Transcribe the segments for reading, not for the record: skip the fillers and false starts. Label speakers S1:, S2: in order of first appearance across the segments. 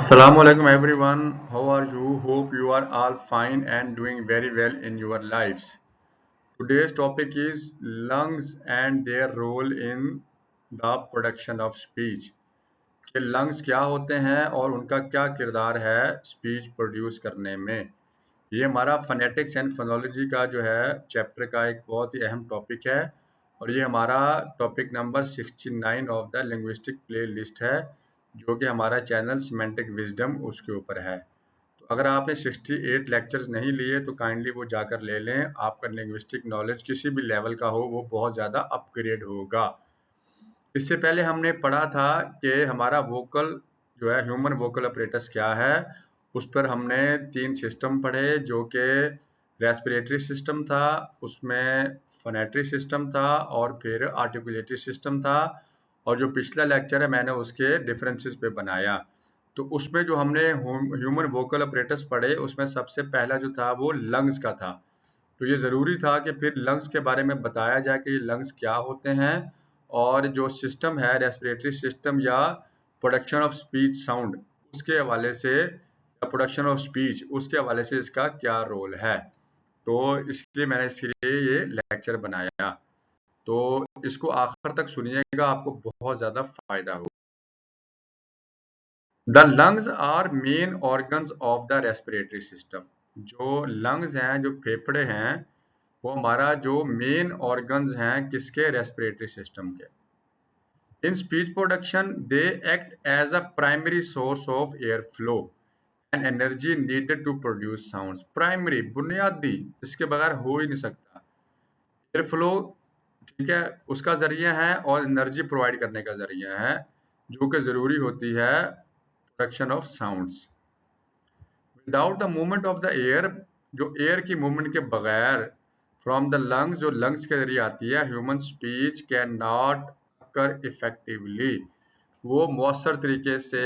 S1: Assalamualaikum everyone. How are you? Hope you are all fine and doing very well in your lives. Today's topic is lungs and their role in the production of speech. कि lungs क्या होते हैं और उनका क्या किरदार है speech produce करने में। ये हमारा फोनेटिक्स एंड फोनोलॉजी का जो है चैप्टर का एक बहुत ही अहम टॉपिक है और ये हमारा topic number 69 of the linguistic play list है जो कि हमारा चैनल सिमेंटिक विजडम उसके ऊपर है। तो अगर आपने 68 लेक्चर्स नहीं लिए तो काइंडली वो जाकर ले लें। आपका लिंग्विस्टिक नॉलेज किसी भी लेवल का हो वो बहुत ज़्यादा अपग्रेड होगा। इससे पहले हमने पढ़ा था कि हमारा वोकल जो है ह्यूमन वोकल अपरेटस क्या है। उस पर हमने 3 सिस्टम पढ़े जो कि रेस्पिरेटरी सिस्टम था, उसमें फोनेटरी सिस्टम था और फिर आर्टिकुलेटरी सिस्टम था। और जो पिछला लेक्चर है मैंने उसके डिफरेंसेस पे बनाया। तो उसमें जो हमने ह्यूमन वोकल अपरेटस पढ़े उसमें सबसे पहला जो था वो लंग्स का था। तो ये ज़रूरी था कि फिर लंग्स के बारे में बताया जाए कि ये लंग्स क्या होते हैं और जो सिस्टम है रेस्पिरेटरी सिस्टम या प्रोडक्शन ऑफ स्पीच साउंड उसके हवाले से या प्रोडक्शन ऑफ स्पीच उसके हवाले से इसका क्या रोल है। तो इसलिए मैंने इसके लिए ये लेक्चर बनाया। तो इसको आखिर तक सुनिएगा, आपको बहुत ज़्यादा फायदा होगा। The lungs are main organs of the respiratory system. जो लंग्स हैं, जो फेफड़े हैं, वो हमारा जो मेन ऑर्गन्स हैं किसके, रेस्पिरेटरी सिस्टम के। In speech production they act as a primary source of air flow and energy needed to produce sounds. Primary, बुनियादी, इसके बगैर हो ही नहीं सकता। एयर फ्लो, ठीक है, उसका जरिया है और एनर्जी प्रोवाइड करने का जरिया है जो कि जरूरी होती है production of sounds. Without the movement of the air, जो एयर की मूवमेंट के बगैर फ्रॉम द लंग्स, जो लंग्स के जरिए आती है, human speech can not occur effectively. वो मौसर तरीके से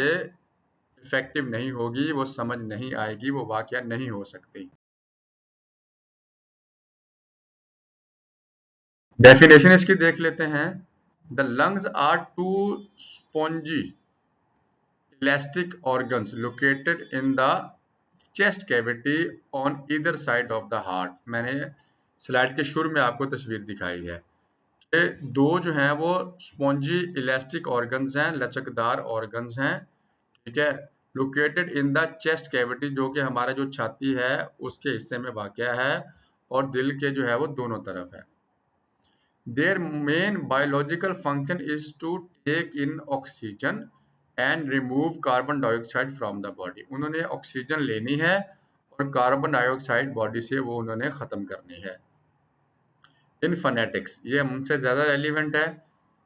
S1: इफेक्टिव नहीं होगी, वो समझ नहीं आएगी, वो वाकया नहीं हो सकती। डेफिनेशन इसकी देख लेते हैं। The lungs are two spongy elastic organs located in the chest cavity on either side of the heart। मैंने स्लाइड के शुरू में आपको तस्वीर दिखाई है कि दो जो हैं वो स्पॉन्जी इलास्टिक ऑर्गन्स हैं, लचकदार ऑर्गन्स हैं, ठीक है, located in the chest cavity, जो कि हमारा जो छाती है उसके हिस्से में वाक़या है और दिल के जो है वो दोनों तरफ है। Their main biological function is to take in oxygen and remove carbon dioxide from the body। उन्होंने ऑक्सीजन लेनी है और कार्बन डाइऑक्साइड बॉडी से वो उन्होंने ख़त्म करनी है। इन फोनेटिक्स ये हमसे ज़्यादा रेलिवेंट है।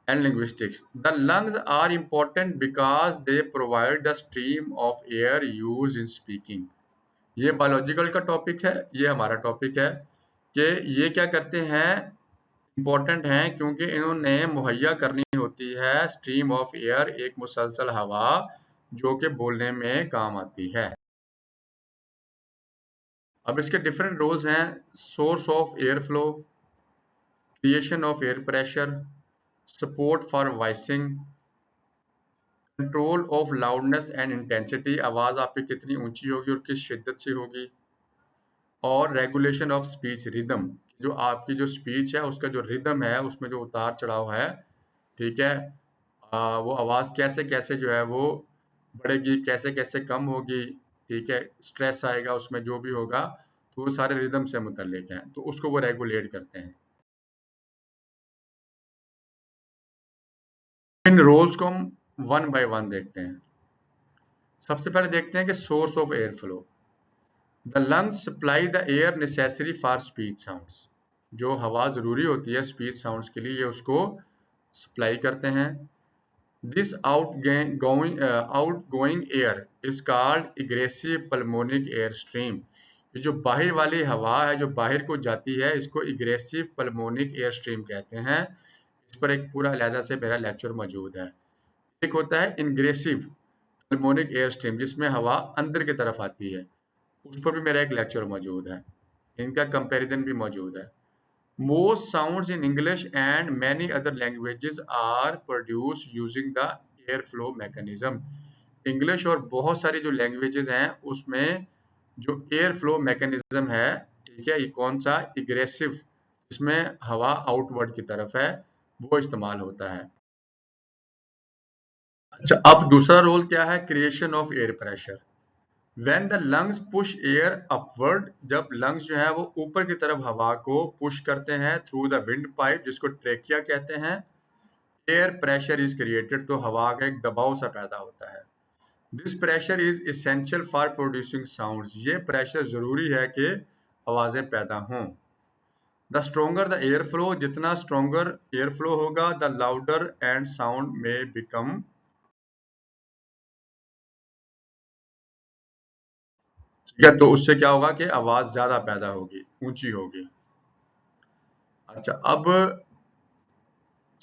S1: And linguistics, the lungs are important because they provide the stream of air use in speaking. ये बायोलॉजिकल का टॉपिक है, ये हमारा टॉपिक है कि ये क्या करते हैं, इम्पोर्टेंट हैं क्योंकि इन्होंने मुहैया करनी होती है स्ट्रीम ऑफ एयर, एक मुसलसल हवा जो कि बोलने में काम आती है। अब इसके डिफरेंट रोल्स हैं। Source of air flow, creation of air pressure, support for voicing, control of loudness and intensity, आवाज़ आपकी कितनी ऊंची होगी और किस शिद्दत से होगी, और रेगुलेशन ऑफ स्पीच रिदम, जो आपकी जो स्पीच है उसका जो रिदम है उसमें जो उतार चढ़ाव है, ठीक है, वो आवाज़ कैसे कैसे जो है वो बढ़ेगी, कैसे कैसे कम होगी, ठीक है, स्ट्रेस आएगा उसमें जो भी होगा, तो वो सारे रिदम से मुतल्लिक हैं, तो उसको वो रेगुलेट करते हैं। इन रोल्स को हम वन बाय वन देखते हैं। सबसे पहले देखते हैं कि source of air flow. The lungs supply the air necessary for speech sounds. जो हवा ज़रूरी होती है स्पीच साउंड्स के लिए, ये उसको सप्लाई करते हैं। This outgoing air is called aggressive pulmonic air stream। ये जो बाहर वाली हवा है जो बाहर को जाती है इसको aggressive pulmonic air stream कहते हैं। इस पर एक पूरा अलहदा से मेरा लेक्चर मौजूद है। एक होता है ingressive pulmonic air stream जिसमें हवा अंदर की तरफ आती है, उस पर भी मेरा एक लेक्चर मौजूद है, इनका कंपैरिजन भी मौजूद है। Most sounds in English and many other languages are produced using the airflow mechanism। English और बहुत सारी जो लैंग्वेजेस हैं उसमें जो एयर फ्लो मैकेनिज्म है, ठीक है, ये कौन सा इग्रेसिव, जिसमें हवा आउटवर्ड की तरफ है, वो इस्तेमाल होता है। अच्छा, अब दूसरा रोल क्या है, creation of air pressure. When the lungs push air upward, जब लंग्स जो है वो ऊपर की तरफ हवा को पुश करते हैं थ्रू द विंड पाइप, जिसको ट्रेकिया कहते हैं, एयर प्रेशर इज क्रिएटेड, तो हवा का एक दबाव सा पैदा होता है। This pressure is essential for producing sounds, ये प्रेशर जरूरी है कि आवाजें पैदा हों। The stronger the air flow, जितना स्ट्रोंगर एयर फ्लो होगा, द लाउडर एंड साउंड में बिकम, ठीक है, तो उससे क्या होगा कि आवाज ज्यादा पैदा होगी, ऊंची होगी। अच्छा, अब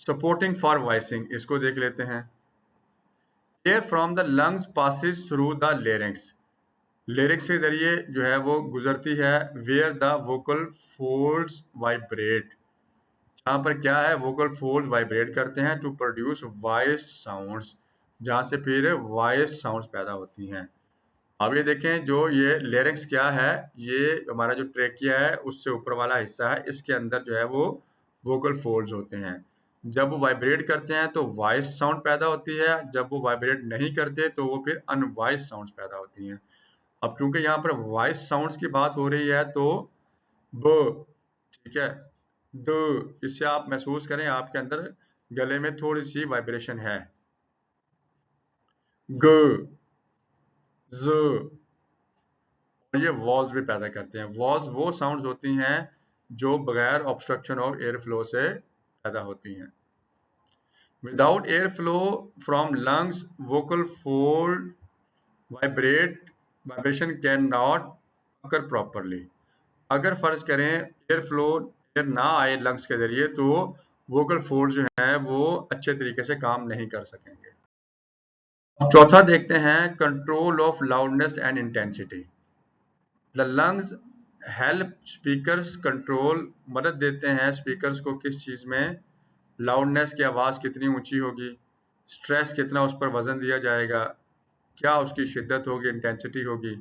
S1: सपोर्टिंग फॉर वॉइसिंग, इसको देख लेते हैं। Air from the lungs passes through the larynx, larynx के जरिए जो है वो गुजरती है, where the vocal folds vibrate, जहाँ पर क्या है, वोकल फोल्ड वाइब्रेट करते हैं टू प्रोड्यूस वॉइस्ड साउंड्स, जहाँ से फिर वॉइस्ड साउंड्स पैदा होती हैं। अब ये देखें, जो ये लिरिक्स क्या है, ये हमारा जो ट्रेकिया है उससे ऊपर वाला हिस्सा है, इसके अंदर जो है वो वोकल फोल्ड्स होते हैं। जब वो वाइब्रेट करते हैं तो वॉइस साउंड पैदा होती है, जब वो वाइब्रेट नहीं करते तो वो फिर अनवॉइस साउंड्स पैदा होती हैं। अब क्योंकि यहाँ पर वॉइस साउंड्स की बात हो रही है तो ब, ठीक है, द, इससे आप महसूस करें आपके अंदर गले में थोड़ी सी वाइब्रेशन है। ग, ज, और ये वॉल्स भी पैदा करते हैं। वॉल्स वो साउंड्स होती हैं जो बगैर ऑब्स्ट्रक्शन ऑफ एयर फ्लो से पैदा होती हैं। Without air flow from lungs vocal fold vibrate, vibration can not occur properly. अगर फर्ज करें एयर फ्लो, एयर ना आए लंग्स के जरिए, तो वोकल फोल्ड जो है वो अच्छे तरीके से काम नहीं कर सकेंगे। चौथा देखते हैं, control of loudness and intensity. The lungs help speakers control, मदद देते हैं स्पीकर्स को किस चीज में, लाउडनेस की आवाज कितनी ऊंची होगी, स्ट्रेस कितना उस पर वजन दिया जाएगा, क्या उसकी शिद्दत होगी, इंटेंसिटी होगी,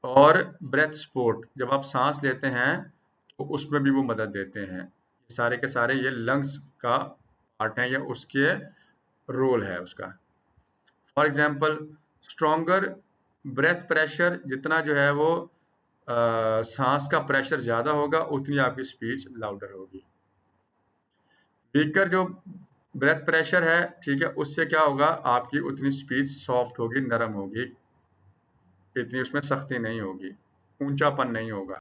S1: और ब्रेथ सपोर्ट, जब आप सांस लेते हैं तो उसमें भी वो मदद देते हैं। सारे के सारे ये लंग्स का पार्ट है या उसके रोल है उसका। For example, stronger breath pressure, जितना जो है वो सांस का प्रेशर ज्यादा होगा उतनी आपकी स्पीच लाउडर होगी। वीकर जो ब्रेथ प्रेशर है, ठीक है, उससे क्या होगा, आपकी उतनी स्पीच सॉफ्ट होगी, नरम होगी, इतनी उसमें सख्ती नहीं होगी, ऊंचापन नहीं होगा।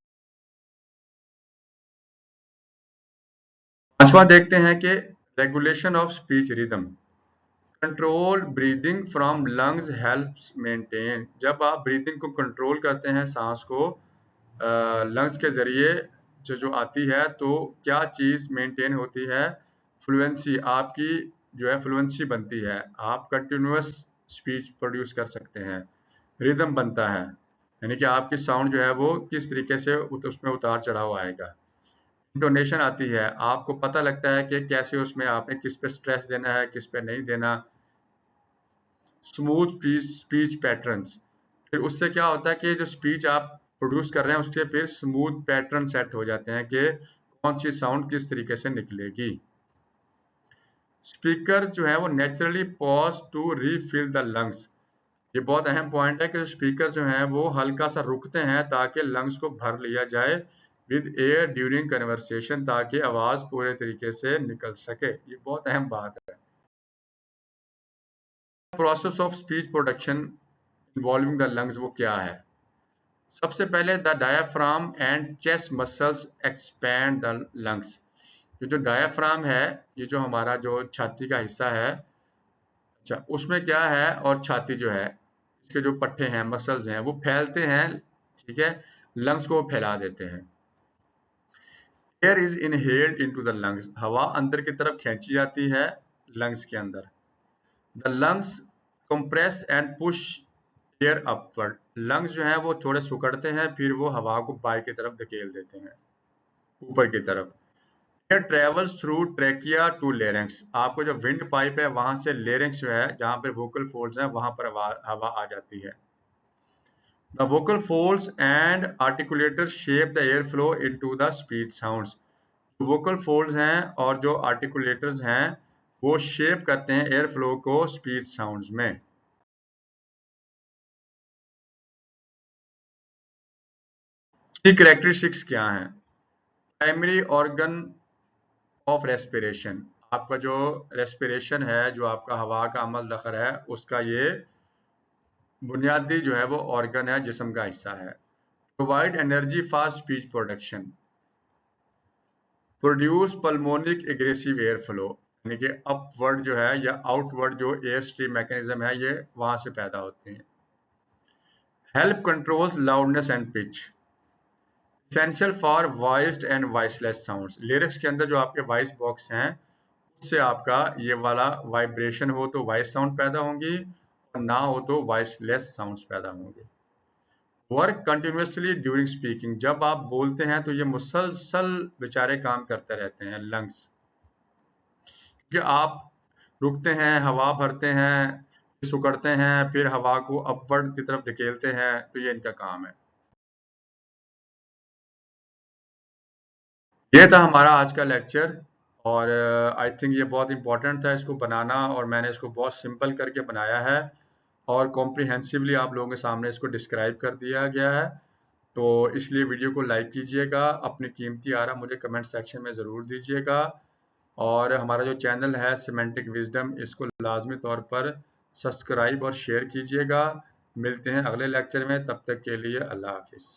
S1: पांचवा देखते हैं कि regulation of speech rhythm. Control breathing from lungs helps maintain, जब आप ब्रीदिंग को कंट्रोल करते हैं, सांस को लंग्स के जरिए जो आती है, तो क्या चीज मेंटेन होती है, फ्लुएंसी, आपकी जो है फ्लुएंसी बनती है, आप कंटिन्यूअस स्पीच प्रोड्यूस कर सकते हैं, रिदम बनता है, यानी कि आपकी साउंड जो है वो किस तरीके से उसमें उतार चढ़ाव आएगा। इंटोनेशन आती है, आपको पता लगता है कि कैसे उसमें आपने किस पे स्ट्रेस देना है, किस पे नहीं देना। स्मूथ स्पीच पैटर्न्स, फिर उससे क्या होता है कि जो स्पीच आप प्रोड्यूस कर रहे हैं उसके फिर स्मूथ पैटर्न सेट हो जाते हैं कि कौन सी साउंड किस तरीके से निकलेगी। स्पीकर जो है वो naturally pause to refill the lungs, ये बहुत अहम पॉइंट है कि स्पीकर जो है वो हल्का सा रुकते हैं ताकि लंग्स को भर लिया जाए विद एयर ड्यूरिंग कन्वर्सेशन, ताकि आवाज पूरे तरीके से निकल सके, ये बहुत अहम बात है। Process of speech production involving the lungs वो क्या है, सबसे पहले the diaphragm and chest muscles expand the lungs. ये जो डायाफ्राम है, ये जो हमारा जो छाती का हिस्सा है, अच्छा, उसमें क्या है, और छाती जो है, इसके जो पट्टे हैं, मसल्स हैं, वो फैलते हैं, ठीक है, लंग्स को फैला देते हैं। Air is inhaled into the lungs, हवा अंदर की तरफ खींची जाती है लंग्स के अंदर। The lungs compress and push air upward, lungs जो है वो थोड़े सिकुड़ते हैं, फिर वो हवा को बाहर की तरफ धकेल देते हैं, ऊपर की तरफ। Air travels through trachea to larynx. आपको जो विंड पाइप है वहां से लेरिंग्स जो है जहां पर वोकल फोल्ड्स हैं वहां पर हवा आ जाती है। The vocal folds and articulator shape the air flow into the speech sounds. Vocal folds हैं और जो आर्टिकुलेटर्स हैं वो शेप करते हैं एयर फ्लो को स्पीच साउंड्स में। की कैरेक्टरिस्टिक्स क्या हैं? Primary organ of respiration. आपका जो रेस्पिरेशन है, जो आपका हवा का अमल दखल है, उसका ये बुनियादी जो है वो ऑर्गन है, जिस्म का हिस्सा है। Provide energy for speech production. Produce pulmonic aggressive air flow, यानी कि अपवर्ड जो है या आउटवर्ड जो एयर स्ट्रीम मैकेनिज्म है ये वहां से पैदा होते हैं। Help controls loudness and pitch. Essential for voiced and voiceless sounds. Lyrics के अंदर जो आपके वॉइस बॉक्स हैं उससे आपका ये वाला वाइब्रेशन हो तो वॉइस साउंड पैदा होंगी और ना हो तो वॉइसलेस साउंड्स पैदा होंगे। Work continuously during speaking. जब आप बोलते हैं तो ये मुसलसल बेचारे काम करते रहते हैं लंग्स, कि आप रुकते हैं, हवा भरते हैं, सुकड़ते हैं, फिर हवा को अपवर्ड की तरफ धकेलते हैं, तो ये इनका काम है। ये था हमारा आज का लेक्चर और आई थिंक ये बहुत इंपॉर्टेंट था इसको बनाना, और मैंने इसको बहुत सिंपल करके बनाया है और कॉम्प्रिहेंसिवली आप लोगों के सामने इसको डिस्क्राइब कर दिया गया है। तो इसलिए वीडियो को लाइक कीजिएगा, अपनी कीमती आरा मुझे कमेंट सेक्शन में ज़रूर दीजिएगा, और हमारा जो चैनल है सिमेंटिक विजडम इसको लाजमी तौर पर सब्सक्राइब और शेयर कीजिएगा। मिलते हैं अगले लेक्चर में, तब तक के लिए अल्लाह हाफिज़।